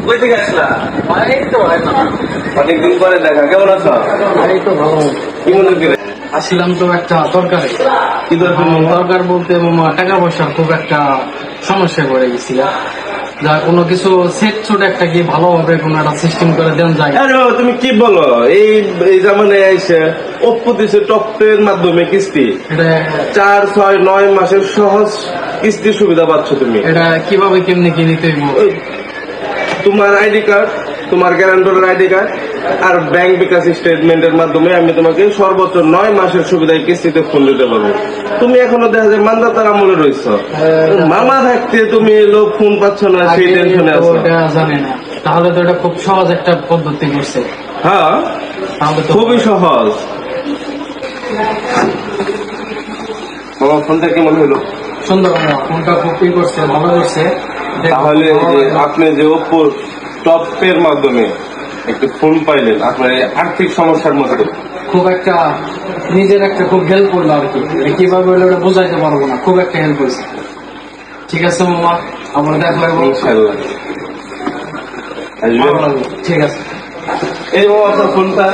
কই থেকে আসলা? অনেকদিন পরে দেখা, কেমন আছো? এই তো ভালো। কি মনে করে আসলাম তো একটা দরকারে। কি দরকার? দরকার বলতে মামা টাকা পয়সার খুব একটা সমস্যায় পড়ে গেছিলাম। যা কোনো কিছু সেট ছোট একটা কি ভালোভাবে কোনো একটা সিস্টেম করে দেন যায়। আরে তুমি কি বলো, এই এই জামানে এসে অপ্পু দিছে টপের মাধ্যমে কিস্তি এটা 4, 6, 9 মাসের সহজ কিস্তির সুবিধা পাচ্ছ তুমি। এটা কিভাবে কেমনি কি নিতে হইব? ওই তোমার আইডি কার্ড, তোমার গ্যারান্টরের আইডি কার্ড আর ব্যাংক বিকাশ স্টেটমেন্টের মাধ্যমে আমি তোমাকে সর্বোচ্চ 9 মাসের সুবিধায় কিস্তিতে ফোন দিতে পারবো। তুমি এখনো দেখা যায় মান্দাতার আমলে রয়েছ, মামা থাকতে তুমি লোক ফোন পাচ্ছ না, সেই টেনশনে আছো। ওটা জানি না, তাহলে তো এটা খুব সহজ একটা পদ্ধতি করছে। হ্যাঁ, তাহলে তো খুবই সহজ। আমার ফোনটা কেমন হলো? সুন্দর মামা, ফোনটা খুব ই করছে, ভালো করছে। তাহলে যে আপনি যে ওপ্পো টপের মাধ্যমে একটু ফোন পাইলেন আপনার এই আর্থিক সমস্যার মধ্যে, খুব একটা নিজের একটা খুব হেল্প করলো আর কি। কিভাবে হলে ওটা বোঝাইতে পারবো না, খুব একটা হেল্প হয়েছে। ঠিক আছে মামা, আমরা দেখা করবো ইনশাআল্লাহ আসবেন। ঠিক আছে। এই বাবা আপনার ফোনটা